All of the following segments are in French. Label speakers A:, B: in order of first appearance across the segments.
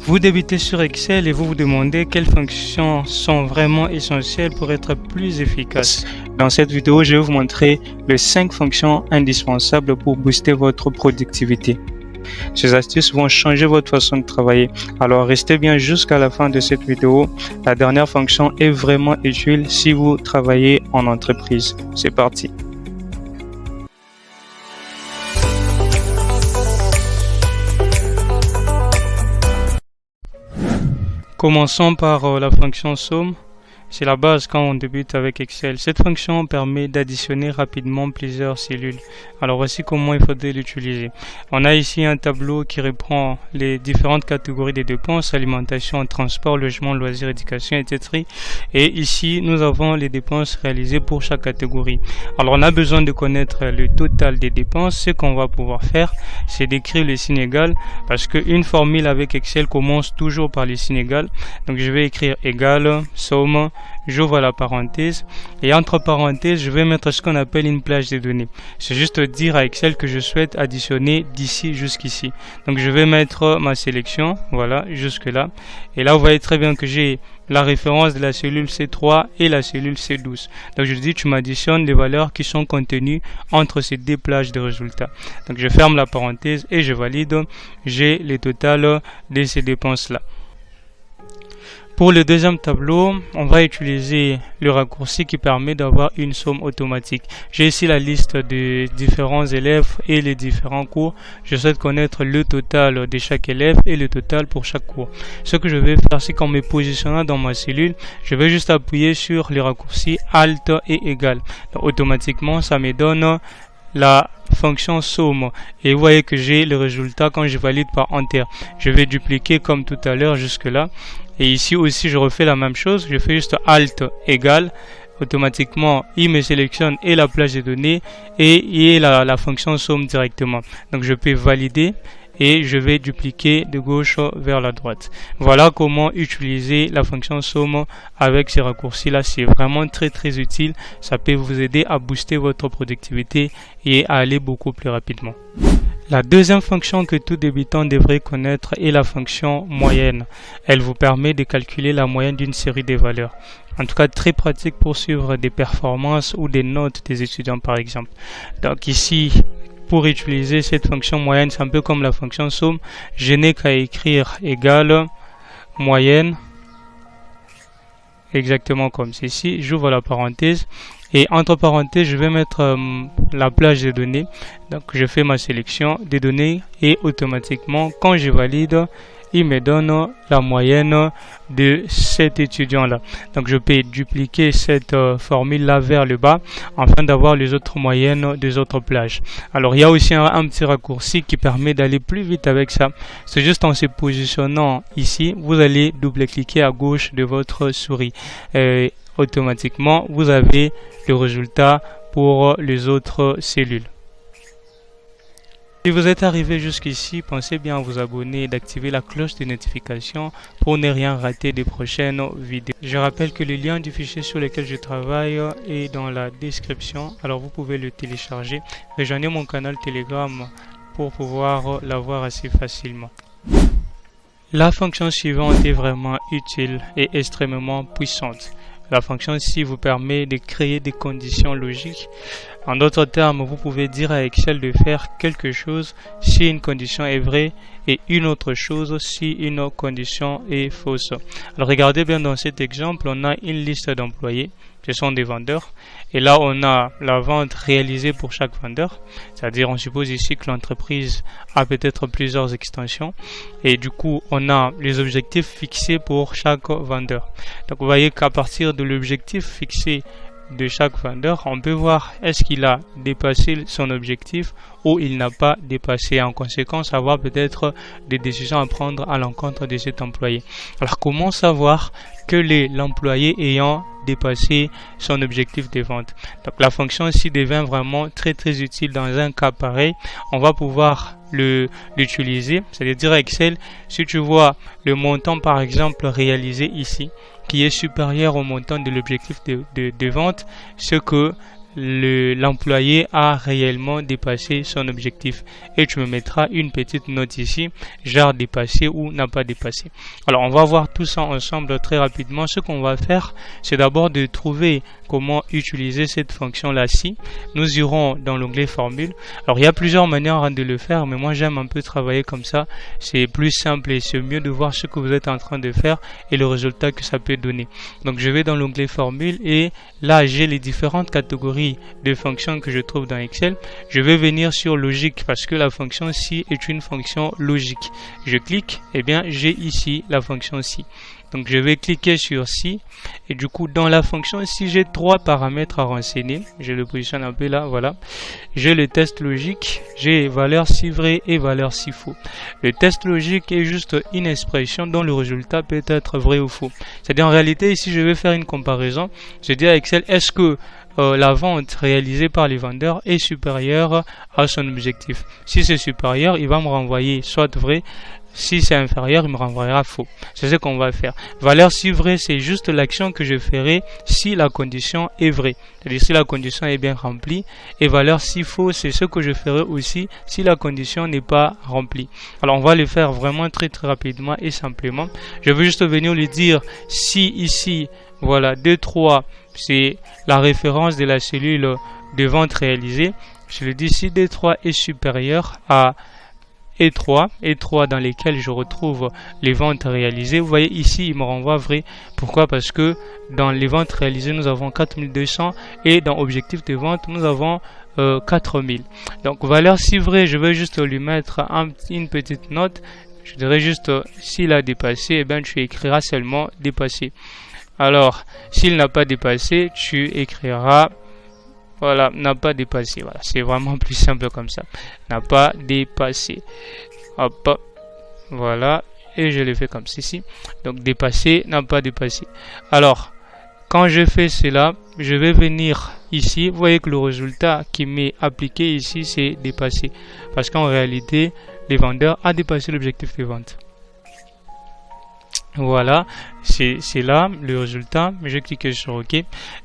A: Vous débutez sur Excel et vous vous demandez quelles fonctions sont vraiment essentielles pour être plus efficace. Dans cette vidéo, je vais vous montrer les 5 fonctions indispensables pour booster votre productivité. Ces astuces vont changer votre façon de travailler. Alors restez bien jusqu'à la fin de cette vidéo. La dernière fonction est vraiment utile si vous travaillez en entreprise. C'est parti. Commençons par la fonction somme. C'est la base quand on débute avec Excel. Cette fonction permet d'additionner rapidement plusieurs cellules. Alors voici comment il faudrait l'utiliser. On a ici un tableau qui reprend les différentes catégories des dépenses: alimentation, transport, logement, loisirs, éducation, etc. Et ici, nous avons les dépenses réalisées pour chaque catégorie. Alors on a besoin de connaître le total des dépenses. Ce qu'on va pouvoir faire, c'est d'écrire le signe égal, parce qu'une formule avec Excel commence toujours par le signe égal. Donc je vais écrire égal, somme, j'ouvre la parenthèse et entre parenthèses je vais mettre ce qu'on appelle une plage de données. C'est juste dire à Excel que je souhaite additionner d'ici jusqu'ici. Donc je vais mettre ma sélection, voilà, jusque là, et là vous voyez très bien que j'ai la référence de la cellule C3 et la cellule C12. Donc je dis tu m'additionnes les valeurs qui sont contenues entre ces deux plages de résultats. Donc je ferme la parenthèse et je valide. J'ai le total de ces dépenses là. Pour le deuxième tableau, on va utiliser le raccourci qui permet d'avoir une somme automatique. J'ai ici la liste des différents élèves et les différents cours. Je souhaite connaître le total de chaque élève et le total pour chaque cours. Ce que je vais faire, c'est qu'en me positionnant dans ma cellule, je vais juste appuyer sur le raccourci Alt et égal. Donc, automatiquement, ça me donne la fonction somme et vous voyez que j'ai le résultat quand je valide par Enter. Je vais dupliquer comme tout à l'heure jusque là. Et ici aussi, je refais la même chose. Je fais juste Alt égal. Automatiquement, il me sélectionne et la plage de données et la fonction somme directement. Donc, je peux valider et je vais dupliquer de gauche vers la droite. Voilà comment utiliser la fonction somme avec ces raccourcis là. C'est vraiment très utile. Ça peut vous aider à booster votre productivité et à aller beaucoup plus rapidement. La deuxième fonction que tout débutant devrait connaître est la fonction moyenne. Elle vous permet de calculer la moyenne d'une série de valeurs. En tout cas, très pratique pour suivre des performances ou des notes des étudiants par exemple. Donc ici, pour utiliser cette fonction moyenne, c'est un peu comme la fonction somme. Je n'ai qu'à écrire égal moyenne, exactement comme ceci. J'ouvre la parenthèse et entre parenthèses, je vais mettre la plage de données. Donc, je fais ma sélection des données et automatiquement, quand je valide, il me donne la moyenne de cet étudiant-là. Donc, je peux dupliquer cette formule-là vers le bas afin d'avoir les autres moyennes des autres plages. Alors, il y a aussi un petit raccourci qui permet d'aller plus vite avec ça. C'est juste en se positionnant ici, vous allez double-cliquer à gauche de votre souris. Automatiquement, vous avez le résultat pour les autres cellules. Si vous êtes arrivé jusqu'ici, pensez bien à vous abonner et d'activer la cloche de notification pour ne rien rater des prochaines vidéos. Je rappelle que le lien du fichier sur lequel je travaille est dans la description, alors vous pouvez le télécharger. Rejoignez mon canal Telegram pour pouvoir l'avoir assez facilement. La fonction suivante est vraiment utile et extrêmement puissante. La fonction ici vous permet de créer des conditions logiques. En d'autres termes, vous pouvez dire à Excel de faire quelque chose si une condition est vraie et une autre chose si une condition est fausse. Alors regardez bien dans cet exemple, on a une liste d'employés. Ce sont des vendeurs. Et là, on a la vente réalisée pour chaque vendeur. C'est-à-dire, on suppose ici que l'entreprise a peut-être plusieurs extensions. Et du coup, on a les objectifs fixés pour chaque vendeur. Donc, vous voyez qu'à partir de l'objectif fixé de chaque vendeur, on peut voir est-ce qu'il a dépassé son objectif ou il n'a pas dépassé. En conséquence, avoir peut-être des décisions à prendre à l'encontre de cet employé. Alors, comment savoir que l'employé ayant dépassé son objectif de vente? Donc, la fonction ici devient vraiment très utile dans un cas pareil. On va pouvoir l'utiliser, c'est-à-dire Excel, si tu vois le montant par exemple réalisé ici qui est supérieur au montant de l'objectif de vente, ce que l'employé a réellement dépassé son objectif. Et tu me mettras une petite note ici, genre dépassé ou n'a pas dépassé. Alors on va voir tout ça ensemble très rapidement. Ce qu'on va faire, c'est d'abord de trouver comment utiliser cette fonction-là-ci. Nous irons dans l'onglet formule. Alors il y a plusieurs manières de le faire, mais moi j'aime un peu travailler comme ça. C'est plus simple et c'est mieux de voir ce que vous êtes en train de faire et le résultat que ça peut donner. Donc je vais dans l'onglet formule et là j'ai les différentes catégories de fonctions que je trouve dans Excel. Je vais venir sur logique parce que la fonction ci est une fonction logique. Je clique, et bien j'ai ici la fonction ci. Donc je vais cliquer sur ci et du coup dans la fonction ci j'ai trois paramètres à renseigner. Je le positionne un peu là, voilà. J'ai le test logique, j'ai valeur si vrai et valeur si faux. Le test logique est juste une expression dont le résultat peut être vrai ou faux. C'est-à-dire en réalité ici je vais faire une comparaison. Je dis à Excel, est-ce que la vente réalisée par les vendeurs est supérieure à son objectif. Si c'est supérieur, il va me renvoyer soit vrai. Si c'est inférieur, il me renvoyera faux. C'est ce qu'on va faire. Valeur si vrai, c'est juste l'action que je ferai si la condition est vraie. C'est-à-dire si la condition est bien remplie. Et valeur si faux, c'est ce que je ferai aussi si la condition n'est pas remplie. Alors on va le faire vraiment très rapidement et simplement. Je veux juste venir lui dire si ici, voilà, 2, 3, c'est la référence de la cellule de vente réalisée. Je le dis si D3 est supérieur à E3 dans lesquels je retrouve les ventes réalisées. Vous voyez ici, il me renvoie vrai. Pourquoi? Parce que dans les ventes réalisées, nous avons 4200 et dans objectif de vente, nous avons 4000. Donc, valeur si vrai, je vais juste lui mettre une petite note. Je dirais juste, s'il a dépassé, eh bien, tu écriras seulement dépassé. Alors, s'il n'a pas dépassé, tu écriras voilà, n'a pas dépassé. Voilà, c'est vraiment plus simple comme ça. N'a pas dépassé. Hop, voilà, et je le fais comme ceci. Donc dépassé, n'a pas dépassé. Alors, quand je fais cela, je vais venir ici. Vous voyez que le résultat qui m'est appliqué ici, c'est dépassé. Parce qu'en réalité, les vendeurs ont dépassé l'objectif de vente. Voilà, c'est là le résultat. Je clique sur OK.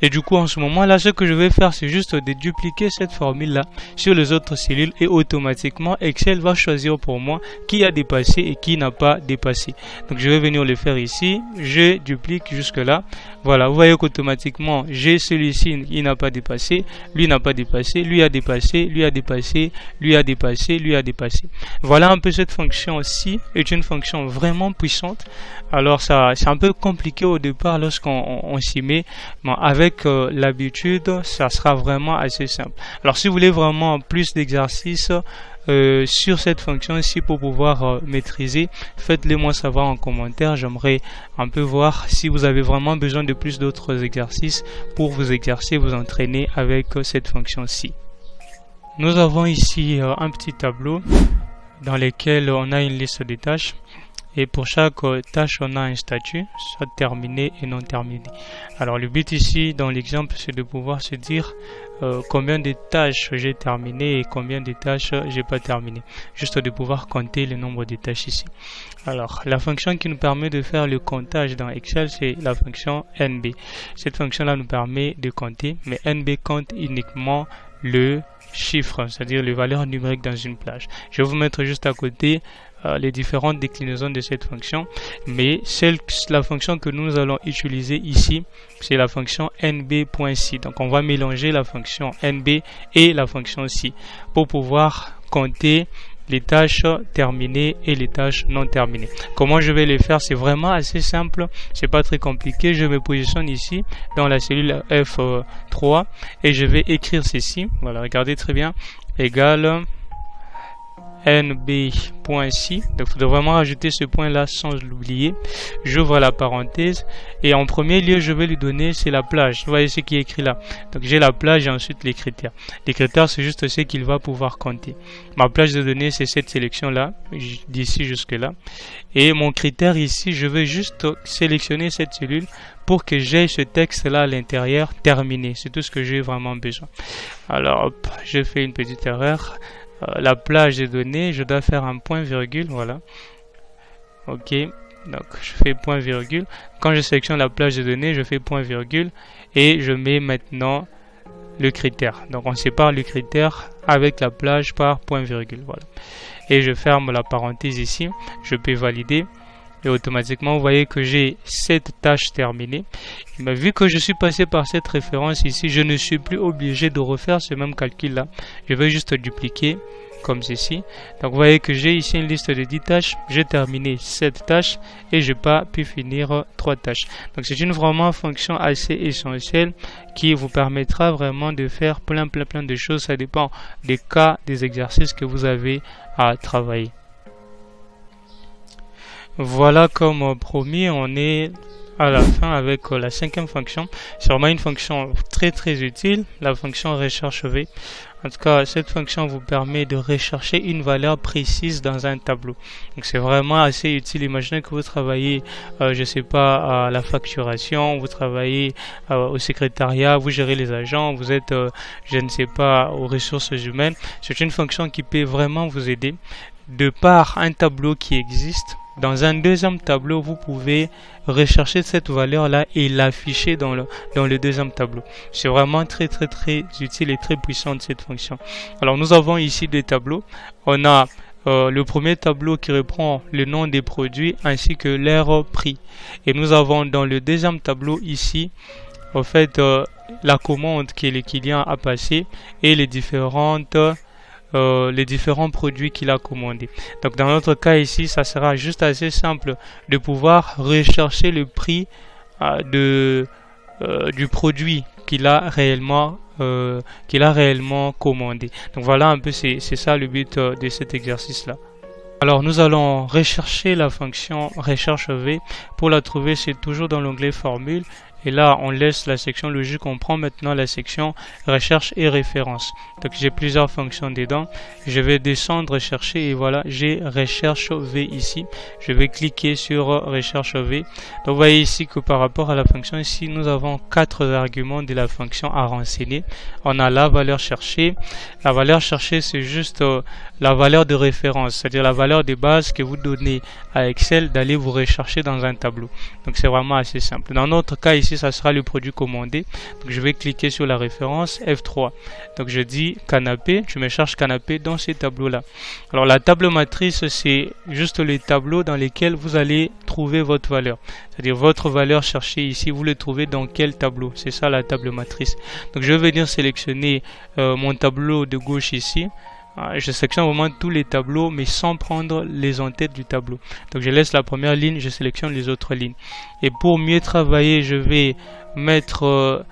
A: Et du coup, en ce moment là, ce que je vais faire, c'est juste de dupliquer cette formule là sur les autres cellules et automatiquement Excel va choisir pour moi qui a dépassé et qui n'a pas dépassé. Donc je vais venir le faire ici. Je duplique jusque là. Voilà, vous voyez qu'automatiquement j'ai celui-ci, il n'a pas dépassé, lui n'a pas dépassé, lui a dépassé, lui a dépassé, lui a dépassé, lui a dépassé. Voilà un peu cette fonction-ci est une fonction vraiment puissante. Alors ça c'est un peu compliqué au départ lorsqu'on s'y met, mais avec l'habitude ça sera vraiment assez simple. Alors si vous voulez vraiment plus d'exercices sur cette fonction-ci pour pouvoir maîtriser, faites-le moi savoir en commentaire. J'aimerais un peu voir si vous avez vraiment besoin de plus d'autres exercices pour vous exercer, vous entraîner avec cette fonction-ci. Nous avons ici un petit tableau dans lequel on a une liste de tâches. Et pour chaque tâche, on a un statut, soit terminé et non terminé. Alors le but ici, dans l'exemple, c'est de pouvoir se dire combien de tâches j'ai terminé et combien de tâches j'ai pas terminé. Juste de pouvoir compter le nombre de tâches ici. Alors la fonction qui nous permet de faire le comptage dans Excel, c'est la fonction NB. Cette fonction-là nous permet de compter, mais NB compte uniquement le chiffre, c'est-à-dire les valeurs numériques dans une plage. Je vais vous mettre juste à côté les différentes déclinaisons de cette fonction, mais la fonction que nous allons utiliser ici, c'est la fonction nb.si. Donc on va mélanger la fonction nb et la fonction si pour pouvoir compter les tâches terminées et les tâches non terminées. Comment je vais les faire? C'est vraiment assez simple, c'est pas très compliqué. Je me positionne ici dans la cellule F3 et je vais écrire ceci. Voilà, regardez très bien, égal nb.si. Donc il faut vraiment rajouter ce point là sans l'oublier. J'ouvre la parenthèse et en premier lieu je vais lui donner c'est la plage. Vous voyez ce qui est écrit là. Donc j'ai la plage et ensuite les critères. Les critères c'est juste ce qu'il va pouvoir compter. Ma plage de données c'est cette sélection là d'ici jusque là. Et mon critère ici je vais juste sélectionner cette cellule pour que j'ai ce texte là à l'intérieur terminé. C'est tout ce que j'ai vraiment besoin. Alors hop, je fais une petite erreur. La plage des données, je dois faire un point virgule, voilà. Ok, donc je fais point virgule. Quand je sélectionne la plage de données, je fais point virgule et je mets maintenant le critère. Donc on sépare le critère avec la plage par point virgule. Voilà. Et je ferme la parenthèse ici. Je peux valider. Et automatiquement, vous voyez que j'ai cette tâche terminée. Mais vu que je suis passé par cette référence ici, je ne suis plus obligé de refaire ce même calcul là. Je vais juste dupliquer comme ceci. Donc vous voyez que j'ai ici une liste de 10 tâches. J'ai terminé 7 tâches et je n'ai pas pu finir 3 tâches. Donc c'est une vraiment fonction assez essentielle qui vous permettra vraiment de faire plein de choses. Ça dépend des cas, des exercices que vous avez à travailler. Voilà, comme promis, on est à la fin avec la 5e fonction. C'est vraiment une fonction très utile, la fonction recherche V. En tout cas, cette fonction vous permet de rechercher une valeur précise dans un tableau. Donc c'est vraiment assez utile. Imaginez que vous travaillez, je sais pas, à la facturation, vous travaillez au secrétariat, vous gérez les agents, vous êtes, je ne sais pas, aux ressources humaines. C'est une fonction qui peut vraiment vous aider. De par un tableau qui existe, dans un deuxième tableau, vous pouvez rechercher cette valeur-là et l'afficher dans le deuxième tableau. C'est vraiment très utile et très puissant de cette fonction. Alors, nous avons ici des tableaux. On a le premier tableau qui reprend le nom des produits ainsi que leur prix. Et nous avons dans le deuxième tableau ici, en fait, la commande que le client a passée et les différents produits qu'il a commandés. Donc dans notre cas ici, ça sera juste assez simple de pouvoir rechercher le prix du produit qu'il a réellement commandé. Donc voilà un peu, c'est ça le but de cet exercice là. Alors nous allons rechercher la fonction recherche V. Pour la trouver, c'est toujours dans l'onglet formule. Et là, on laisse la section logique. On prend maintenant la section recherche et référence. Donc j'ai plusieurs fonctions dedans. Je vais descendre chercher et voilà, j'ai recherche V ici. Je vais cliquer sur recherche V. Donc vous voyez ici que par rapport à la fonction ici, nous avons 4 arguments de la fonction à renseigner. On a la valeur cherchée. La valeur cherchée, c'est juste la valeur de référence, c'est-à-dire la valeur de base que vous donnez à Excel d'aller vous rechercher dans un tableau. Donc c'est vraiment assez simple. Dans notre cas ici, ça sera le produit commandé. Donc je vais cliquer sur la référence F3. Donc je dis canapé, je me cherche canapé dans ces tableaux-là. Alors la table matrice, c'est juste les tableaux dans lesquels vous allez trouver votre valeur. C'est-à-dire votre valeur cherchée ici, vous le trouvez dans quel tableau? C'est ça la table matrice. Donc je vais venir sélectionner mon tableau de gauche ici. Je sélectionne vraiment tous les tableaux mais sans prendre les en-têtes du tableau. Donc je laisse la première ligne, je sélectionne les autres lignes. Et pour mieux travailler, je vais mettre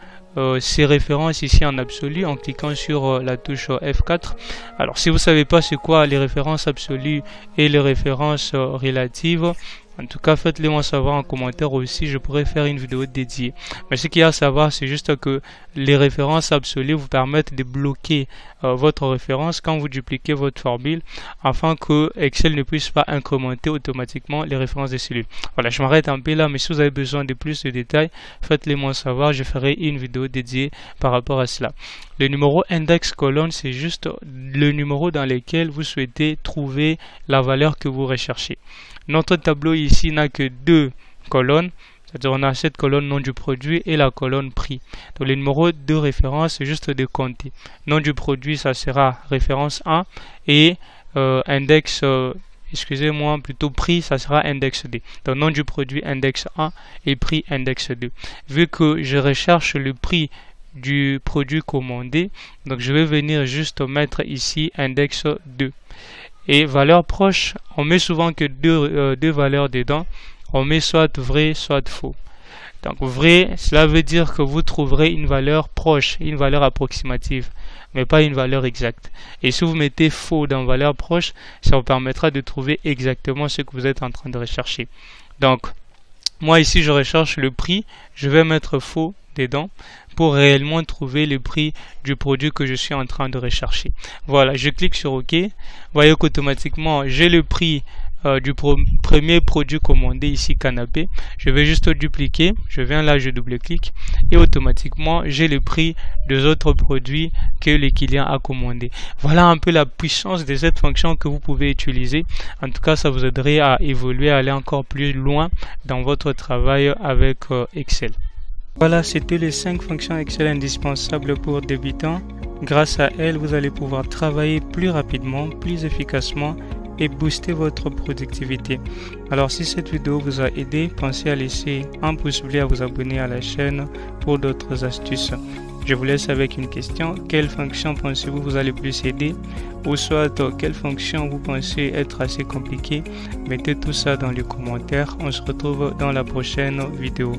A: ces références ici en absolu en cliquant sur la touche F4. Alors si vous ne savez pas c'est quoi les références absolues et les références relatives, en tout cas, faites-le moi savoir en commentaire aussi, je pourrais faire une vidéo dédiée. Mais ce qu'il y a à savoir, c'est juste que les références absolues vous permettent de bloquer votre référence quand vous dupliquez votre formule, afin que Excel ne puisse pas incrémenter automatiquement les références des cellules. Voilà, je m'arrête un peu là, mais si vous avez besoin de plus de détails, faites-le moi savoir, je ferai une vidéo dédiée par rapport à cela. Le numéro index colonne, c'est juste le numéro dans lequel vous souhaitez trouver la valeur que vous recherchez. Notre tableau ici n'a que 2 colonnes, c'est-à-dire on a cette colonne nom du produit et la colonne prix. Donc le numéro de référence, c'est juste de compter. Nom du produit, ça sera référence 1 et index, excusez-moi, plutôt prix, ça sera index 2. Donc nom du produit index 1 et prix index 2. Vu que je recherche le prix du produit commandé, donc je vais venir juste mettre ici index 2. Et valeur proche, on met souvent que deux valeurs dedans. On met soit vrai, soit faux. Donc vrai, cela veut dire que vous trouverez une valeur proche, une valeur approximative, mais pas une valeur exacte. Et si vous mettez faux dans valeur proche, ça vous permettra de trouver exactement ce que vous êtes en train de rechercher. Donc, moi ici, je recherche le prix. Je vais mettre faux dedans pour réellement trouver le prix du produit que je suis en train de rechercher. Voilà, je clique sur OK. Vous voyez qu'automatiquement, j'ai le prix du premier produit commandé ici, canapé. Je vais juste dupliquer. Je viens là, je double-clique. Et automatiquement, j'ai le prix des autres produits que le client a commandé. Voilà un peu la puissance de cette fonction que vous pouvez utiliser. En tout cas, ça vous aiderait à évoluer, à aller encore plus loin dans votre travail avec Excel. Voilà, c'était les 5 fonctions Excel indispensables pour débutants. Grâce à elles, vous allez pouvoir travailler plus rapidement, plus efficacement et booster votre productivité. Alors si cette vidéo vous a aidé, pensez à laisser un pouce bleu, à vous abonner à la chaîne pour d'autres astuces. Je vous laisse avec une question. Quelle fonction pensez-vous vous allez plus aider? Ou soit quelle fonction vous pensez être assez compliquée? Mettez tout ça dans les commentaires. On se retrouve dans la prochaine vidéo.